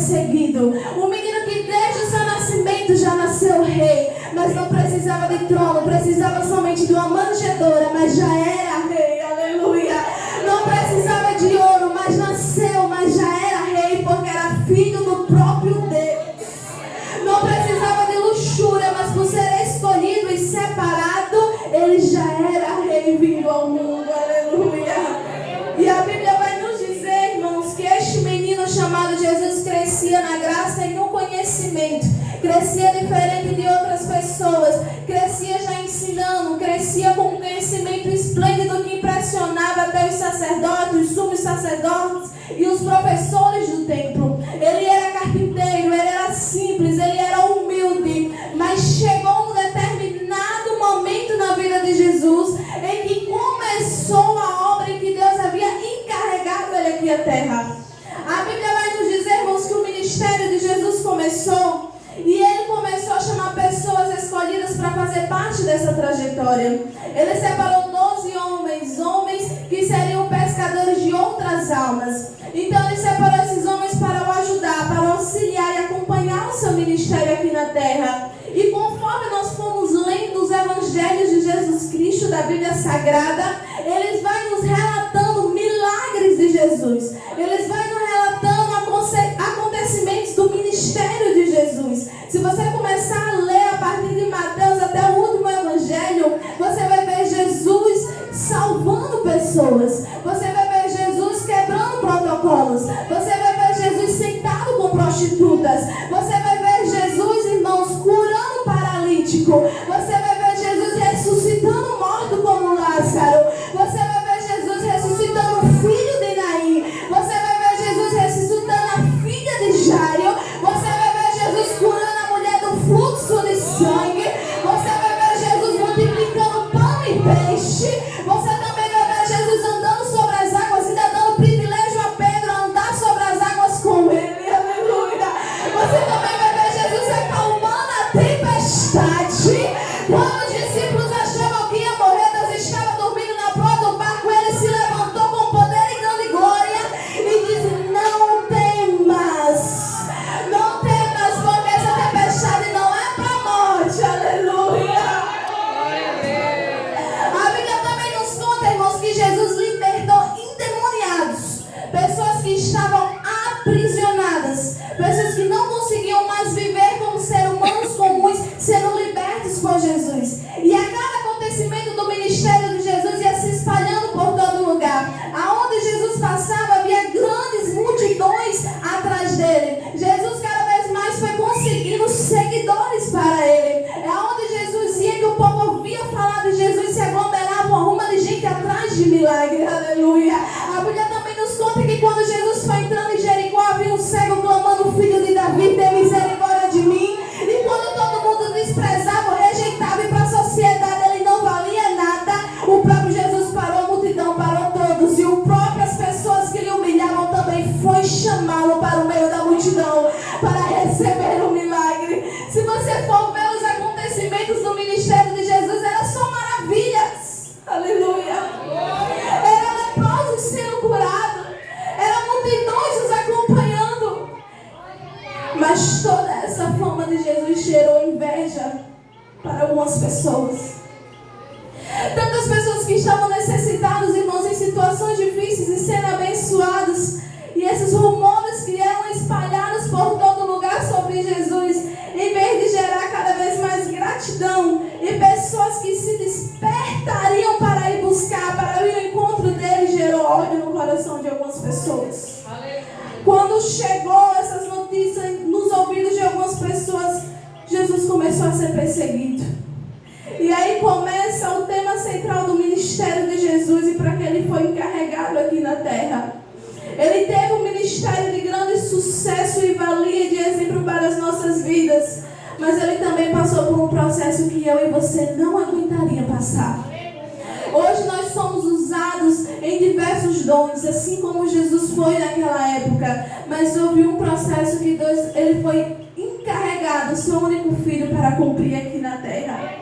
perseguido. Um menino que desde o seu nascimento já nasceu rei, mas não precisava de trono, precisava somente de uma manjedoura, mas já era rei, aleluia. Não precisava de ouro, mas nasceu, mas já era rei, porque era filho do próprio Deus. Não precisava de luxúria, mas por ser escolhido e separado, ele já era rei vindo ao mundo, aleluia. E a Bíblia vai nos dizer, irmãos, que este menino chamado Jesus crescia na graça e no conhecimento, crescia diferente de outras pessoas, crescia já ensinando, crescia com um conhecimento esplêndido que impressionava até os sacerdotes, os sumos sacerdotes e os professores do templo. Ele era carpinteiro, ele era simples, ele era humilde, mas chegou um determinado momento na vida de Jesus em que começou a obra em que Deus havia encarregado ele aqui à terra. A Bíblia vai nos dizer, irmãos, que o ministério de Jesus começou e ele começou a chamar pessoas escolhidas para fazer parte dessa trajetória. Ele separou 12 homens que seriam pescadores de outras almas. Então ele separou esses homens para o ajudar, para auxiliar e acompanhar o seu ministério aqui na terra. E conforme nós fomos lendo os evangelhos de Jesus Cristo da Bíblia Sagrada, eles vão nos relatando milagres de Jesus. Eles vão nos relatando acontecimentos do ministério de Jesus. Se você começar a ler a partir de Mateus até o último evangelho, você vai ver Jesus salvando pessoas. Você vai ver Jesus quebrando protocolos. Você vai ver Jesus sentado com prostitutas. Você vai ver Jesus, irmãos, curando paralítico. Você vai ver Jesus ressuscitando morto como Lázaro. Você vai ver Jesus ressuscitando o filho de Naim. Você vai ver Jesus ressuscitando a filha de Jairo. Você vai ver Jesus curando a mulher do fluxo de sangue. Você vai ver Jesus multiplicando pão e peixe. Você também vai ver Jesus andando sobre as águas e dando privilégio a Pedro a andar sobre as águas com ele. Aleluia. Você também vai ver Jesus acalmando a tempestade. Quando os discípulos achavam que ia morrer, Deus estava dormindo na proa do barco, ele se levantou com poder e grande glória e disse: não temas, porque essa tempestade não é para a morte. Aleluia. A Bíblia também nos conta, irmãos, que Jesus libertou endemoniados, pessoas que estavam aprisionadas, pessoas que não conseguiam mais viver como seres humanos comuns, sendo libertos por Jesus. E a cada acontecimento do ministério de Jesus ia se espalhando por todo lugar. Aonde Jesus passava, havia grandes multidões atrás dele. Jesus cada vez mais foi conseguindo seguidores para ele. É aonde Jesus ia que o povo ouvia falar de Jesus, se aglomerava uma ruma de gente atrás de milagre. Aleluia. A Bíblia também nos conta que quando Jesus foi entrando em Jericó, havia um cego clamando: filho de Davi, tem misericórdia de mim. E quando todo mundo desprezava, rejeitava e para a sociedade ele não valia nada, o próprio Jesus parou a multidão, parou todos, e o próprio as pessoas que lhe humilhavam também foi chamá-lo para o meio da multidão para receber o milagre. Se você for ver os acontecimentos do ministério de Jesus, era só maravilhas. Aleluia. Era leprosos sendo curados, era multidões os acompanhando. Mas toda essa fama de Jesus gerou inveja para algumas pessoas. Tantas pessoas que estavam necessitadas, irmãos, em situações difíceis e sendo abençoados. E esses rumores que eram espalhados por todo lugar sobre Jesus, em vez de gerar cada vez mais gratidão e pessoas que se despertariam para ir buscar, para ir ao encontro dele, gerou ódio no coração de algumas pessoas. Quando chegou essas notícias nos ouvidos de algumas pessoas, Jesus começou a ser perseguido. E aí começa o tema central do ministério de Jesus e para que ele foi encarregado aqui na terra. Ele teve um ministério de grande sucesso e valia de exemplo para as nossas vidas. Mas ele também passou por um processo que eu e você não aguentaria passar. Hoje nós somos usados em diversos dons, assim como Jesus foi naquela época. Mas houve um processo que Deus, ele foi encarregado, seu único filho, para cumprir aqui na terra.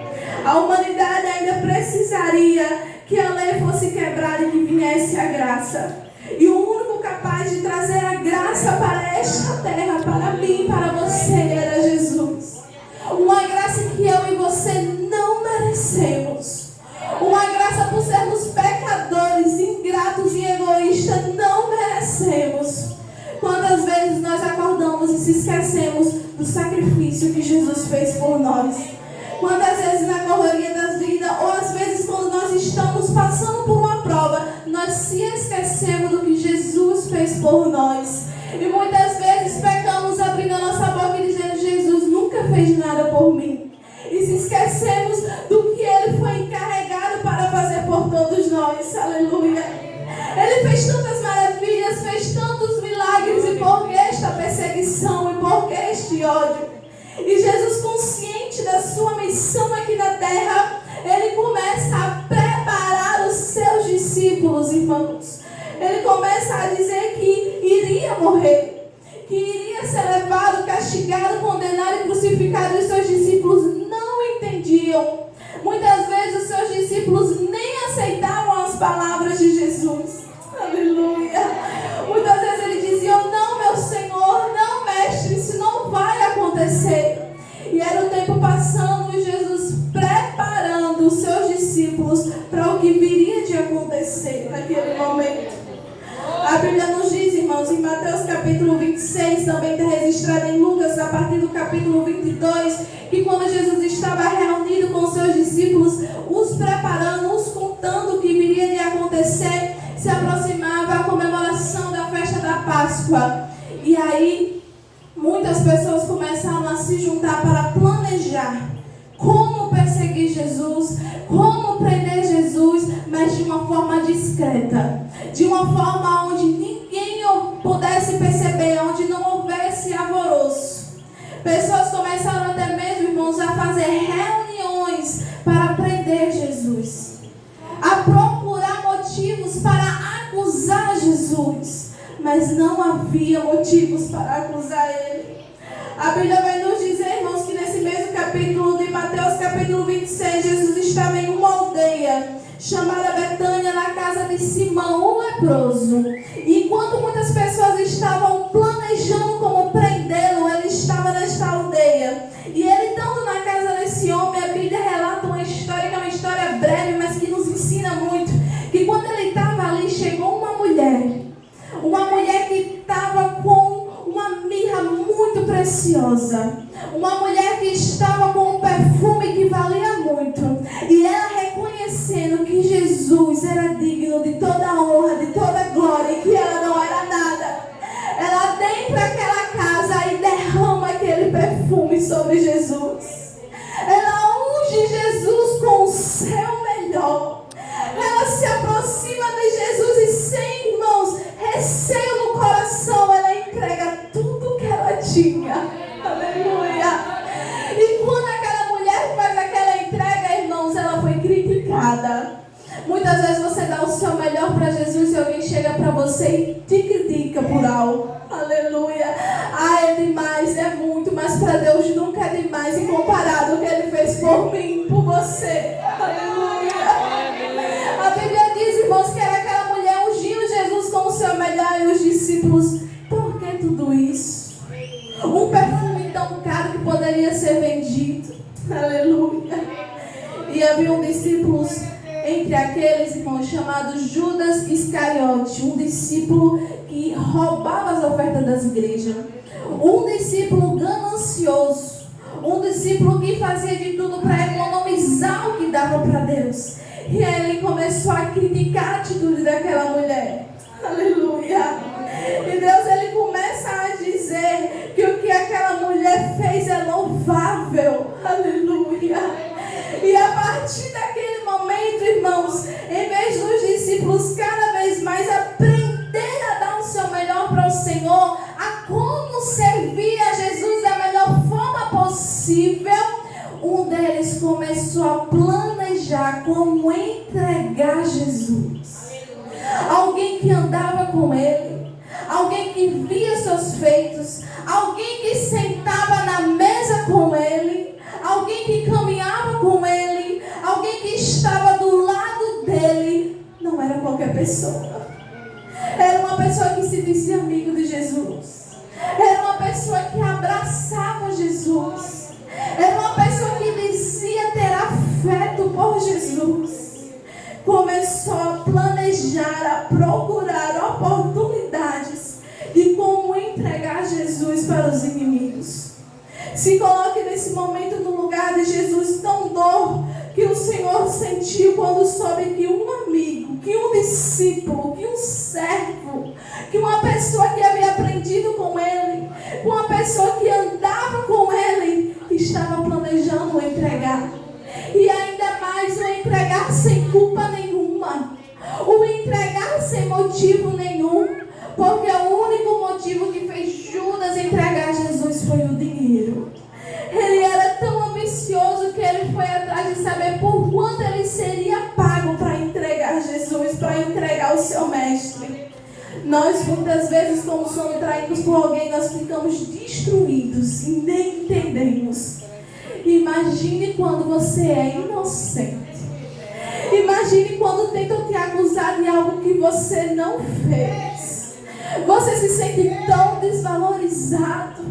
A humanidade ainda precisaria que a lei fosse quebrada e que viesse a graça. E o único capaz de trazer a graça para esta terra, para mim, para você, era Jesus. Uma graça que eu e você não merecemos. Uma graça por sermos pecadores, ingratos e egoístas, não merecemos. Quantas vezes nós acordamos e se esquecemos do sacrifício que Jesus fez por nós? Quantas vezes na correria das vidas, ou às vezes quando nós estamos passando por uma prova, nós se esquecemos do que Jesus fez por nós. E muitas vezes pecamos abrindo a nossa boca e dizendo: Jesus nunca fez nada por mim. E se esquecemos do que Ele foi encarregado para fazer por todos nós. Aleluia. Ele fez tantas maravilhas, fez tantos milagres. E por que esta perseguição? E por que este ódio? E Jesus, consciente da sua missão aqui na terra, Ele começa a preparar os seus discípulos, irmãos. Ele começa a dizer que iria morrer, que iria ser levado, castigado, condenado e crucificado. E os seus discípulos não entendiam. Muitas vezes os seus discípulos nem aceitavam as palavras de Jesus. Aleluia. Muitas vezes ele dizia: não, meu Senhor, não, mestre, isso não vai acontecer. E era o tempo passando e Jesus preparando os seus discípulos para o que viria de acontecer naquele momento. A Bíblia nos diz, irmãos, em Mateus capítulo 26, também está registrado em Lucas, a partir do capítulo 22, que quando Jesus estava reunido com os seus discípulos, os preparando, os contando o que viria de acontecer, se aproximava a comemoração da festa da Páscoa. E aí, muitas pessoas começaram a se juntar para planejar como perseguir Jesus, como prender Jesus, mas de uma forma discreta, de uma forma onde ninguém pudesse perceber, onde não houvesse alvoroço. Pessoas começaram até mesmo, irmãos, a fazer reuniões para prender Jesus, a procurar motivos para acusar Jesus, mas não havia motivos para acusar Ele. A Bíblia vai nos dizer, irmãos, que nesse mesmo capítulo de Mateus, capítulo 26, Jesus estava em uma aldeia chamada Betânia, na casa de Simão, o leproso. E enquanto muitas pessoas estavam planejando como prendê-lo, ele estava nesta aldeia. E ele, estando na casa desse homem, a Bíblia relata uma história, que é uma história breve, mas que nos ensina muito. Que quando ele estava ali, chegou uma mulher que estava com uma mirra muito preciosa. Uma mulher que estava com um perfume que valia muito. E ela, reconhecendo que Jesus era digno de toda a honra, de toda a glória, e que ela não era nada, ela entra naquela casa e derrama aquele perfume sobre Jesus. Ela unge Jesus com o seu melhor. Ela se aproxima de Jesus e, sem, irmãos, receio no coração, ela entrega tudo que ela tinha. Aleluia. E quando aquela mulher faz aquela entrega, irmãos, ela foi criticada. Muitas vezes você dá o seu melhor para Jesus e alguém chega para você e te critica por algo. Aleluia. Ah, é demais, é muito, mas para Deus nunca é demais em comparado ao que Ele fez por mim, por você. Aleluia. A Bíblia diz, irmãos, que era aquela mulher ungindo Jesus com o seu melhor e os discípulos: por que tudo isso? Um perfume tão caro que poderia ser vendido. Aleluia. E havia um discípulo entre aqueles, irmãos, chamado Judas Iscariote, um discípulo que roubava as ofertas das igrejas, um discípulo ganancioso, um discípulo que fazia de tudo para economizar o que dava para Deus. E aí ele começou a criticar a atitude daquela mulher. Aleluia. E Deus, ele começa a dizer que o que aquela mulher fez é louvável. Aleluia. E a partir daquele momento, irmãos, em vez dos discípulos cada vez mais aprender a dar o seu melhor para o Senhor, a como servir a Jesus da melhor forma possível, um deles começou a planejar como entregar Jesus. Alguém que andava com ele, alguém que via seus feitos, alguém que sentava na mesa com ele, alguém que caminhava com ele, alguém que estava do lado dele. Não era qualquer pessoa. Era uma uma pessoa que se dizia amigo de Jesus. Era uma pessoa que abraçava Jesus. Era uma pessoa que dizia ter afeto por Jesus. Começou a planejar, a procurar oportunidades de como entregar Jesus para os inimigos. Se coloque nesse momento no lugar de Jesus, tão dor que o Senhor sentiu quando soube que um amigo, que um discípulo, que um servo, que uma pessoa que havia aprendido com ele, que uma pessoa que andava com ele, estava planejando o entregar. E ainda mais o entregar sem culpa nenhuma, o entregar sem motivo nenhum, porque o único motivo que fez Judas entregar Jesus foi o dinheiro. Ele era tão ambicioso que ele foi atrás de saber por quanto ele seria pago para entregar Jesus, para entregar o seu mestre. Nós muitas vezes, quando somos traídos por alguém, nós ficamos destruídos e nem entendemos. Imagine quando você é inocente. Imagine quando tentam te acusar de algo que você não fez. Você se sente tão desvalorizado.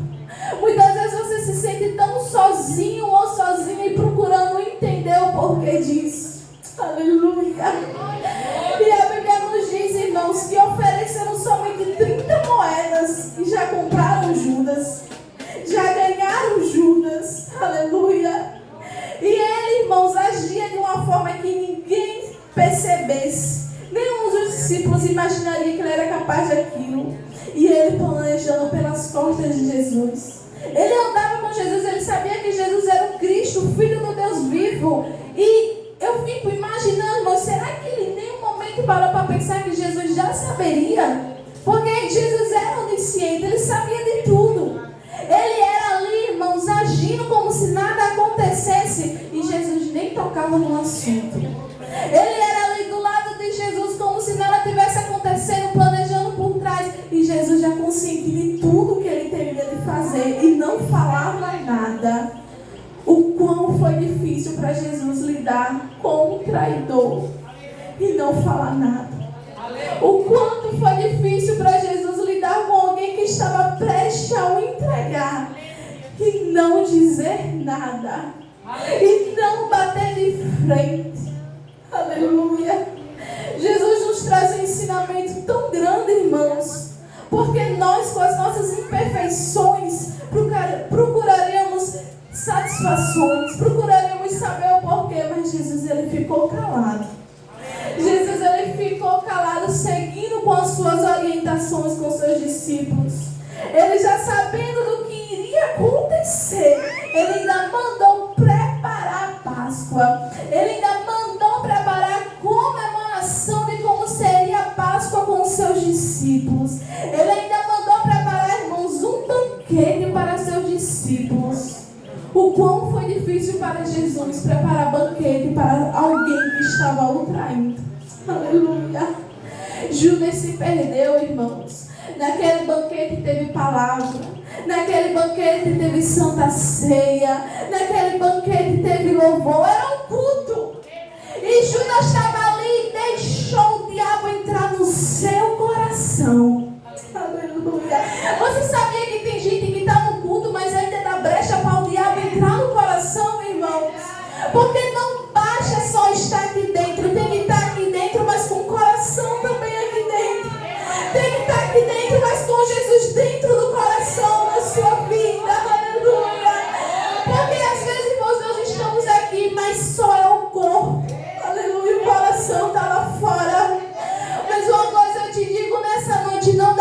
Muitas vezes você se sente tão sozinho ou sozinha e procurando entender o porquê disso. Aleluia. E a Bíblia nos diz, irmãos, que ofereceram somente 30 moedas e já compraram Judas. Já ganharam Judas. Aleluia. E ele, irmãos, agia de uma forma que ninguém percebesse. Nenhum dos discípulos imaginaria que ele era capaz daquilo. E ele planejando pelas costas de Jesus. Ele andava com Jesus, ele sabia que Jesus era o Cristo, o Filho do Deus vivo. E eu fico imaginando, irmãos, será que ele em nenhum momento parou para pensar que Jesus já saberia? Porque Jesus era onisciente, ele sabia de tudo. Ele era ali, irmãos, agindo como se nada acontecesse. E Jesus nem tocava no assunto. Ele era ali do lado de Jesus como se nada tivesse acontecendo, planejando por trás. E Jesus já consentia de tudo que ele teria de fazer e não falava nada. O quão foi difícil para Jesus lidar com um traidor e não falar nada. O quanto foi difícil para Jesus lidar com alguém que estava prestes a o entregar e não dizer nada. E não bater de frente. Aleluia. Jesus nos traz um ensinamento tão grande, irmãos. Porque nós, com as nossas imperfeições, procuraremos satisfações, procuraremos saber o porquê. Mas Jesus, ele ficou calado. Jesus, ele ficou calado, seguindo com as suas orientações com seus discípulos. Ele já sabendo do que iria acontecer, ele ainda mandou preparar a Páscoa. Ele ainda mandou preparar a comemoração de como seria a Páscoa com os seus discípulos. Ele ainda mandou preparar, irmãos, um banquete para seus discípulos. O quão foi difícil para Jesus preparar banquete para alguém que estava o traindo. Aleluia. Judas se perdeu, irmãos. Naquele banquete teve palavra. Naquele banquete teve santa ceia. Naquele banquete teve louvor. Era um culto. E Judas estava ali e deixou o diabo entrar no seu coração. Aleluia. Você sabia que tem gente que está no culto, mas ainda dá brecha para o diabo entrar no coração, irmãos? Porque não basta só estar aqui dentro, tem que estar aqui dentro, mas com o coração também aqui dentro. Tem que estar aqui dentro, mas com Jesus dentro do coração, na sua vida. Aleluia. Porque às vezes, irmãos, nós estamos aqui, mas só é o corpo. Aleluia. O coração está lá fora. Mas uma coisa eu te digo nessa noite, não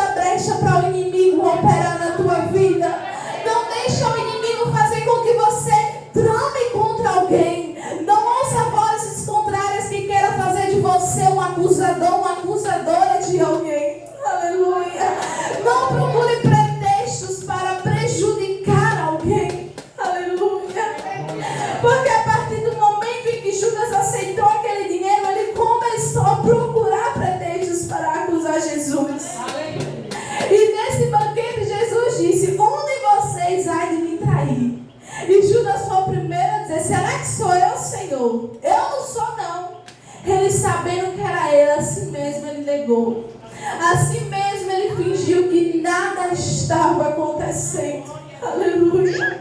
nada estava acontecendo. Aleluia.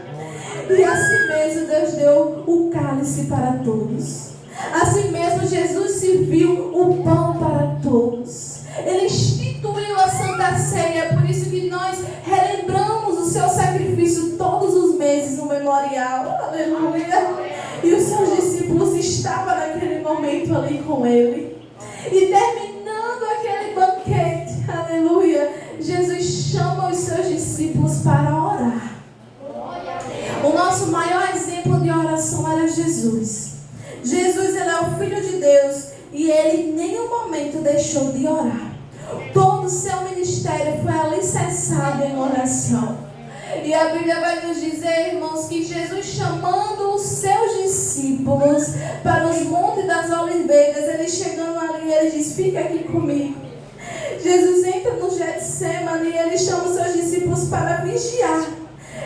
E assim mesmo Deus deu o cálice para todos. Assim mesmo Jesus serviu o pão para todos. Ele instituiu a Santa Ceia. Por isso que nós relembramos o seu sacrifício todos os meses no memorial. Aleluia. E os seus discípulos estavam naquele momento ali com ele. E terminando aquele banquete, aleluia, Jesus chama os seus discípulos para orar. O nosso maior exemplo de oração era Jesus. Jesus, ele é o Filho de Deus e ele em nenhum momento deixou de orar. Todo o seu ministério foi alicerçado em oração. E a Bíblia vai nos dizer, irmãos, que Jesus, chamando os seus discípulos para os montes das oliveiras, ele chegando ali, ele diz: fica aqui comigo. Jesus entra no Getsemane e ele chama os seus discípulos para vigiar.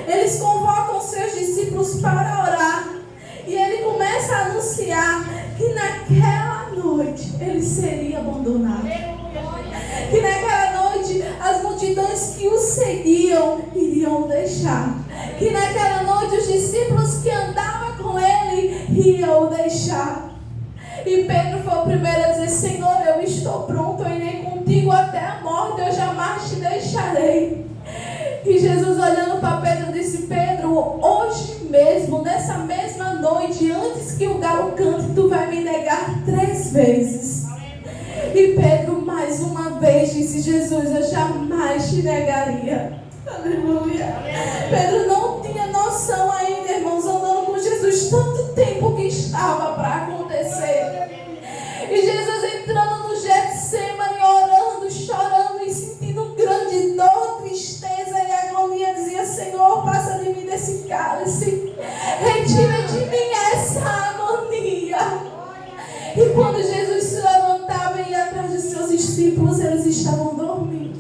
Eles convocam os seus discípulos para orar. E ele começa a anunciar que naquela noite ele seria abandonado. Que naquela noite as multidões que o seguiam iriam deixar. Que naquela noite os discípulos que andavam com ele iam deixar. E Pedro foi o primeiro a dizer: Senhor, eu estou pronto, eu irei contigo até a morte, eu jamais te deixarei. E Jesus, olhando para Pedro, disse: Pedro, hoje mesmo, nessa mesma noite, antes que o galo cante, tu vai me negar 3 vezes. E Pedro mais uma vez disse: Jesus, eu jamais te negaria. Aleluia. Pedro não tinha noção ainda, irmãos, andando com Jesus, tanto tempo que estava para acontecer. E Jesus entrando no Getsemane, orando, chorando e sentindo grande dor, tristeza e agonia, dizia: Senhor, passa de mim desse cálice, retira de mim essa agonia. E quando Jesus se levantava e ia atrás de seus discípulos, eles estavam dormindo.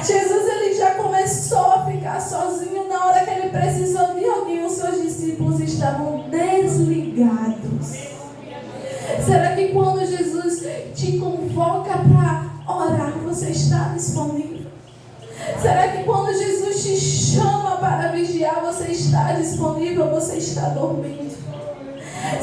Jesus, ele já começou a ficar sozinho. Na hora que ele precisou de alguém, os seus discípulos estavam desligados. Será que quando Jesus te convoca para orar, você está disponível? Será que quando Jesus te chama para vigiar, você está disponível ou você está dormindo?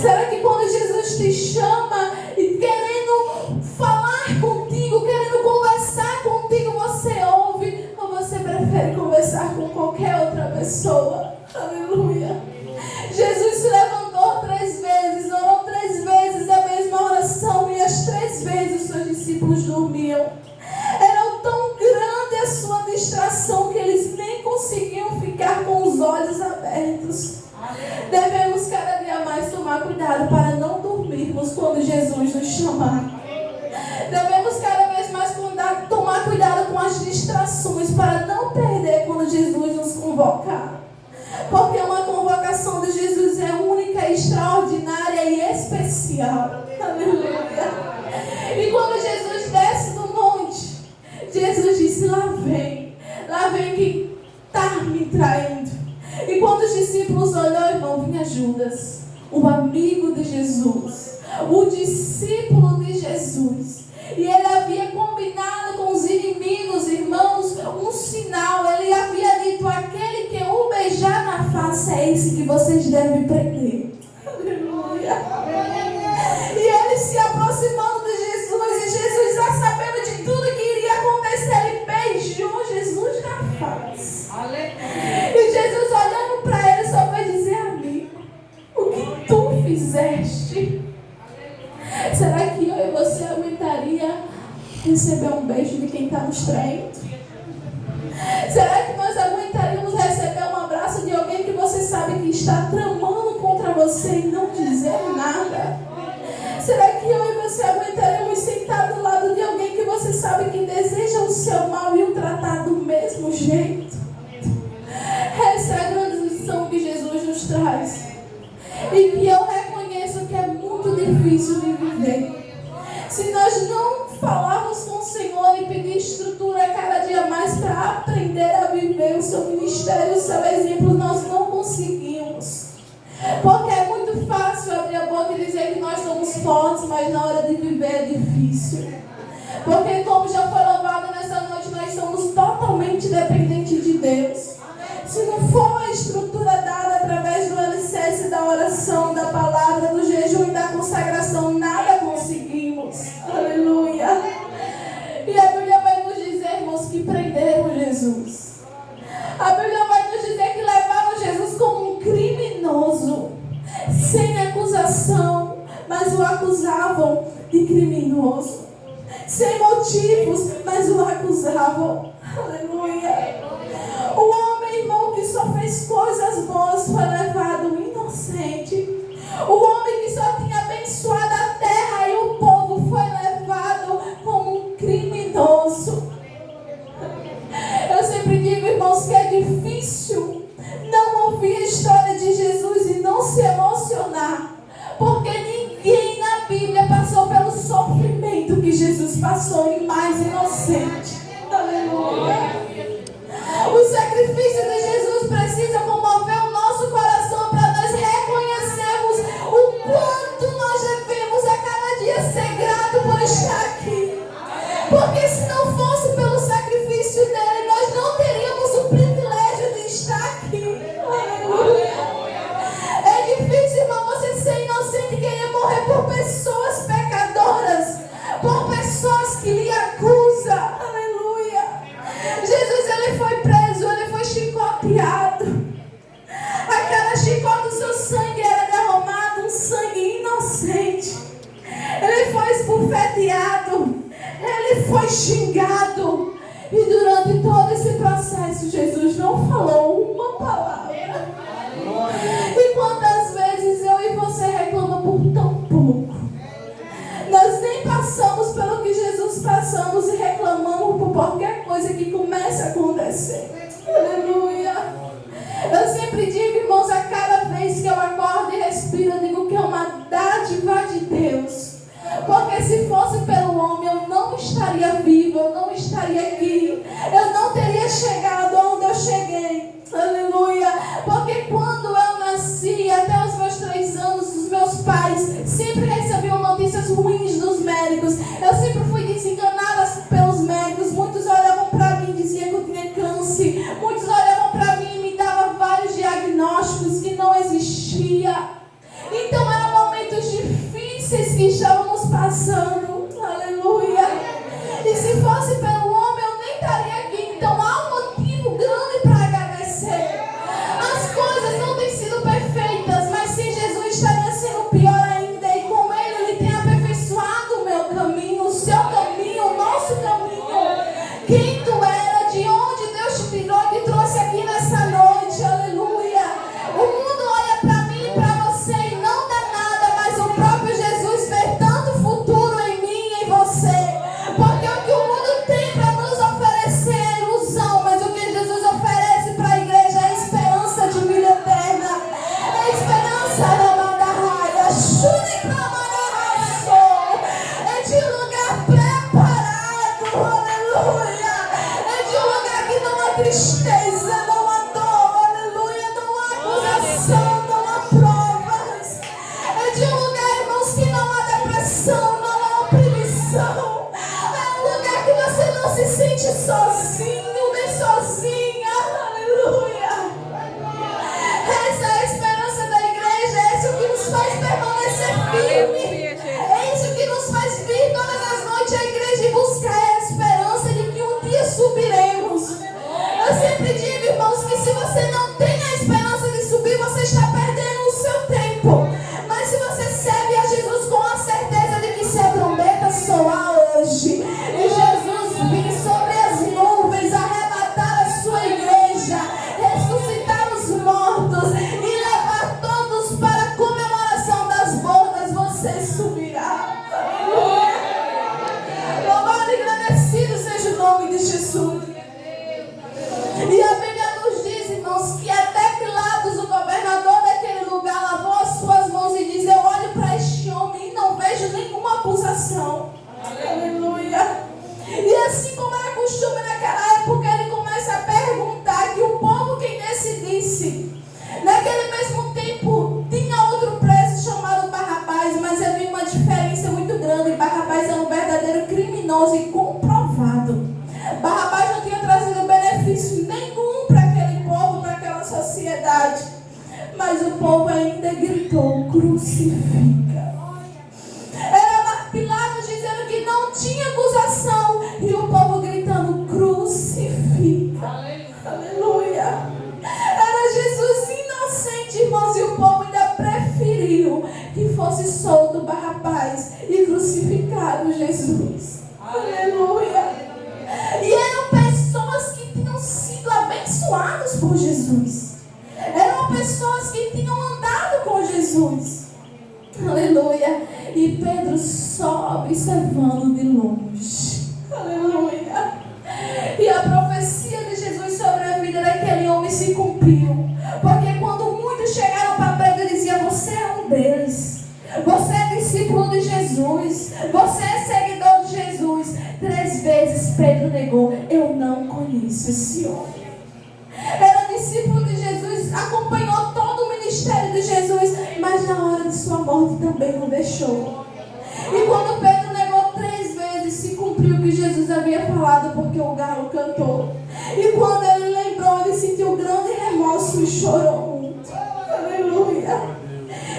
Será que quando Jesus te chama e querendo falar contigo, querendo conversar contigo, você ouve ou você prefere conversar com qualquer outra pessoa? Aleluia. Jesus se levantou 3 vezes, orou 3 vezes a mesma oração e as 3 vezes os seus discípulos dormiam. Era tão grande a sua distração que eles nem conseguiam ficar com os olhos abertos. Devemos cada dia mais tomar cuidado para não dormirmos quando Jesus nos chamar. Devemos cada vez mais tomar cuidado com as distrações para não perder quando Jesus nos convocar. Porque uma convocação de Jesus é única, extraordinária e especial. Aleluia. E quando Jesus desce do monte, Jesus disse: lá vem que está me traindo. E quando os discípulos olharam, irmão, vinha Judas, o amigo de Jesus, o discípulo de Jesus. E ele havia combinado com os inimigos, irmãos, um sinal. Ele havia dito: aquele que o beijar na face é esse que vocês devem prender. Aleluia. E ele se aproximando de Jesus, e Jesus, já sabendo de tudo que iria acontecer, ele beijou Jesus na face. E Jesus, olhando para ele, só foi dizer: amigo, o que tu fizeste? Será que eu e você aguentaria receber um beijo de quem está nos traindo? Será que nós aguentaríamos receber um abraço de alguém que você sabe que está tramando contra você e não dizer nada? Será que eu e você aguentaríamos sentar do lado de alguém que você sabe que deseja o seu mal e o tratar do mesmo jeito? Essa é a grande lição que Jesus nos traz. E que eu reconheço que é muito difícil de viver. Se nós não falarmos com o Senhor e pedir estrutura cada dia mais para aprender a viver o seu ministério, o seu exemplo, nós não conseguimos. Porque é muito fácil abrir a boca e dizer que nós somos fortes, mas na hora de viver é difícil. Porque, como já foi louvado nessa noite, nós somos totalmente Jesus. A Bíblia vai nos dizer que levavam Jesus como um criminoso, sem acusação, mas o acusavam de criminoso. Sem motivos, mas o acusavam. Aleluia. O homem, irmão, que só fez coisas boas foi levado inocente. O homem que só tinha abençoado a terra e o povo foi levado como um criminoso. Eu sempre digo, irmãos, que é difícil não ouvir a história de Jesus e não se emocionar, porque ninguém na Bíblia passou pelo sofrimento que Jesus passou, e mais inocente. Aleluia. O sacrifício de Jesus precisa comover o nosso coração para nós reconhecermos o quanto nós devemos a cada dia ser grato por estar aqui. Porque se não fosse pelo sacrifício dele, nós não teríamos o privilégio de estar aqui. Aleluia. É difícil, irmão, você ser inocente e querer morrer por pessoas pecadoras, por pessoas que lhe acusam. Aleluia. Jesus, ele foi preso, ele foi chicoteado. A cada chicote o seu sangue era derramado, um sangue inocente. Ele foi esbofeteado, ele foi xingado. E durante todo esse processo, Jesus não falou uma palavra. E quantas vezes eu e você reclamamos por tão pouco? Nós nem passamos pelo que Jesus passamos e reclamamos por qualquer coisa que comece a acontecer. Aleluia. Eu sempre digo, irmãos, a cada vez que eu acordo e respiro, eu digo que é uma dádiva de Deus. Porque se fosse pelo homem, eu não estaria viva, eu não estaria aqui, eu não teria chegado onde eu cheguei. Aleluia. Porque quando eu nasci, até os meus 3 anos, os meus pais sempre recebiam notícias ruins dos médicos. Eu sempre fui desenganada pelos médicos. Muitos olhavam para mim e diziam que eu tinha câncer. Muitos olhavam para mim e me davam vários diagnósticos que não existiam. Então eram momentos difíceis que estávamos passando. Aleluia. E se fosse pelo homem, eu nem estaria aqui. Então há um motivo grande para agradecer. As coisas não têm sido perfeitas, mas sem Jesus estaria sendo pior ainda. E com ele tem aperfeiçoado o meu caminho, o seu caminho, o nosso caminho. Quem tu era, de onde Deus te tirou e te trouxe aqui nessa noite. Aleluia. O mundo olha para mim e para você e não dá nada, mas o próprio Jesus vê tanto futuro em mim e em você. Porque o que o mundo tem para nos oferecer é ilusão, mas o que Jesus oferece para a igreja é esperança de vida eterna. É esperança da Madarraia, é de um lugar preparado. Aleluia. É de um lugar que não há tristeza, não há dor. Aleluia. Não há acusação, não há provas. É de um lugar, irmãos, que não há depressão, não há opressão. É um lugar que você não se sente sozinho, nem sozinha. Aleluia. Essa é a esperança da igreja. É isso que nos faz permanecer firme. É isso que nos faz vir todas as noites à igreja e buscar a esperança de que um dia subiremos. Eu sempre digo, irmãos, que se você não tem a esperança de subir, você está perdendo o seu tempo. Mas se você serve a Jesus com a certeza de que se a trombeta soar hoje e Jesus vir sobre as nuvens, arrebatar a sua igreja, ressuscitar os mortos e levar todos para a comemoração das bodas, você subirá. Louvado e agradecido seja o nome de Jesus. E a Bíblia nos diz, irmãos, que até Pilatos, o governador daquele lugar, lavou as suas mãos e diz: eu olho para este homem e não vejo nenhuma acusação. Aleluia. E assim como era costume naquela época, ele começa a perguntar que o povo quem decidisse. Naquele mesmo tempo, tinha outro preso chamado Barrabás, mas havia uma diferença muito grande. Barrabás era um verdadeiro criminoso e comprovado. Barrabás não tinha trazido benefício nenhum para aquele povo, para aquela sociedade. Mas o povo ainda gritou: crucifica. Era Pilatos dizendo que não tinha acusação e o povo gritando: crucifica. Aleluia. Era Jesus inocente, irmãos, e o povo ainda preferiu que fosse solto Barrabás e crucificado Jesus. Aleluia. E eram pessoas que tinham sido abençoadas por Jesus. Eram pessoas que tinham andado com Jesus. Aleluia. E Pedro só observando de longe. Aleluia. E a profecia de Jesus sobre a vida daquele homem se cumpriu. Porque quando muitos chegaram para Pedro e diziam: você é um deles, você é discípulo de Jesus, você é seguidor de Jesus. 3 vezes Pedro negou: eu não conheço esse homem. Era discípulo de Jesus, acompanhou todo o ministério de Jesus, mas na hora de sua morte também o deixou. E quando Pedro negou 3 vezes, se cumpriu o que Jesus havia falado, porque o galo cantou. E quando ele lembrou, ele sentiu grande remorso e chorou muito. Aleluia.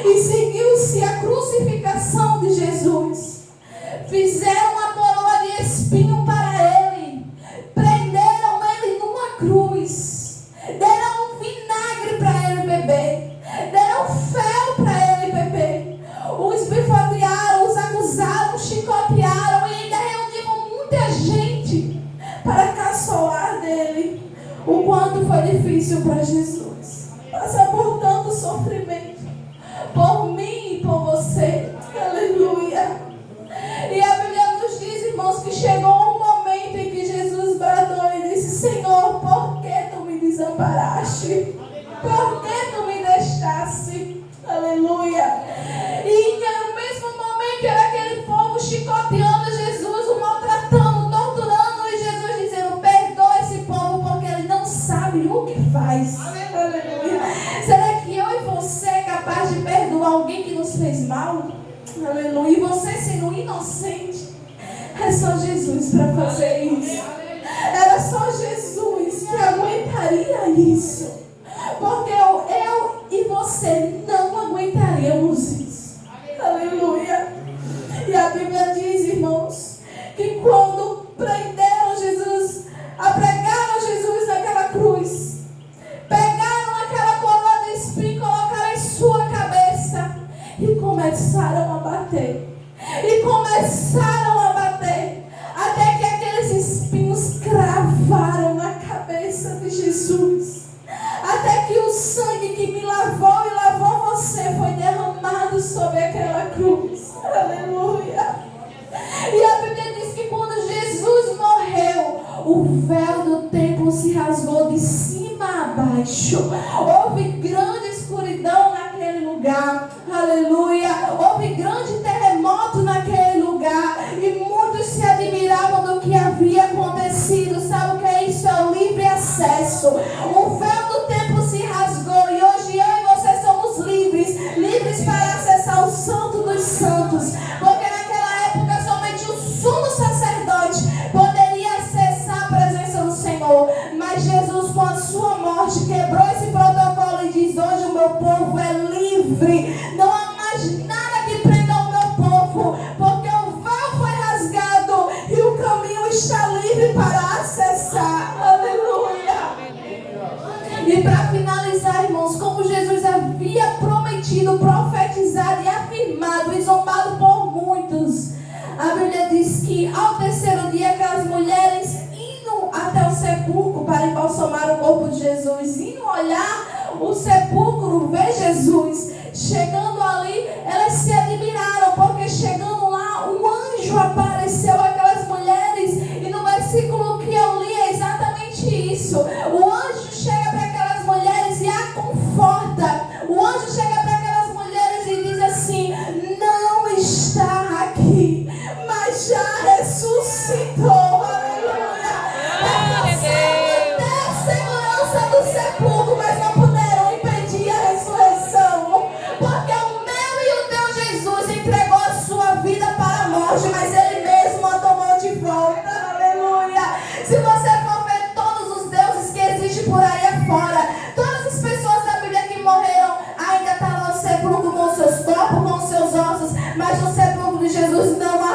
E seguiu-se a crucificação de Jesus. Fizeram uma coroa de espinho para ele, prenderam ele numa cruz, deram um vinagre para ele beber, deram fel para ele beber, os bifadearam, os acusaram, chicotearam e ainda reuniram muita gente para caçoar dele. O quanto foi difícil para Jesus passar por tanto sofrimento, por mim e por você. Aleluia. E a Bíblia nos diz, irmãos, que chegou um momento em que Jesus bradou e disse: Senhor, por que tu me desamparaste? Por que tu me deixaste? Aleluia. E no mesmo momento era aquele povo chicoteando Jesus, o maltratando, torturando, e Jesus dizendo: perdoa esse povo porque ele não sabe o que faz. Aleluia. Será que eu e você é capaz de perdoar alguém que nos fez mal? Aleluia. E você sendo inocente, é só Jesus para fazer isso. Era só Jesus que aguentaria isso. Porque eu e você não aguentaríamos isso. Aleluia. E a Bíblia diz, irmãos, que quando prenderam Jesus, apregaram Jesus naquela cruz, pegaram aquela coroa de espinho, colocaram em sua cabeça e começaram a bater. E começaram a bater, até que aqueles espinhos cravaram na cabeça de Jesus. Até que o sangue que me lavou e lavou você foi derramado sobre aquela cruz. Aleluia. E a Bíblia diz que quando Jesus morreu, o véu do templo se rasgou de cima a baixo. Houve grande escuridão naquele lugar. Aleluia. Houve grande terremoto naquele lugar. E muitos se admiravam do que havia acontecido. Sabe o que é isso? É o livre acesso. O véu do templo se rasgou. E hoje eu e você somos livres. Livres para acessar o Santo dos Santos. Porque naquela época somente o sumo sacerdote poderia acessar a presença do Senhor. Mas Jesus, com a sua morte, quebrou esse protocolo e diz: hoje o meu povo é livre. Não há mais nada que prenda o meu povo, porque o véu foi rasgado e o caminho está livre para acessar. Aleluia. E para finalizar, irmãos, como Jesus havia prometido, profetizado e afirmado e zombado por muitos, a Bíblia diz que ao terceiro dia aquelas mulheres indo até o sepulcro para embalsamar o corpo de Jesus, indo olhar o sepulcro, ver Jesus, chegando ali, elas se admiraram, porque chegando lá, um anjo apareceu àquelas mulheres, e no versículo que eu li é exatamente isso. O anjo chega para aquelas mulheres e a conforta. O anjo chega para aquelas mulheres e diz assim: não está aqui, mas já ressuscitou. Aleluia. Passaram até a segurança do sepulcro, mas não puderam impedir a ressurreição. Porque o meu e o teu Jesus entregou a sua vida para a morte, mas ele mesmo a tomou de volta. Aleluia. Se você for ver todos os deuses que existem por aí afora, todas as pessoas da Bíblia que morreram, ainda está lá o sepulcro com seus corpos, com seus ossos, mas no sepulcro de Jesus não há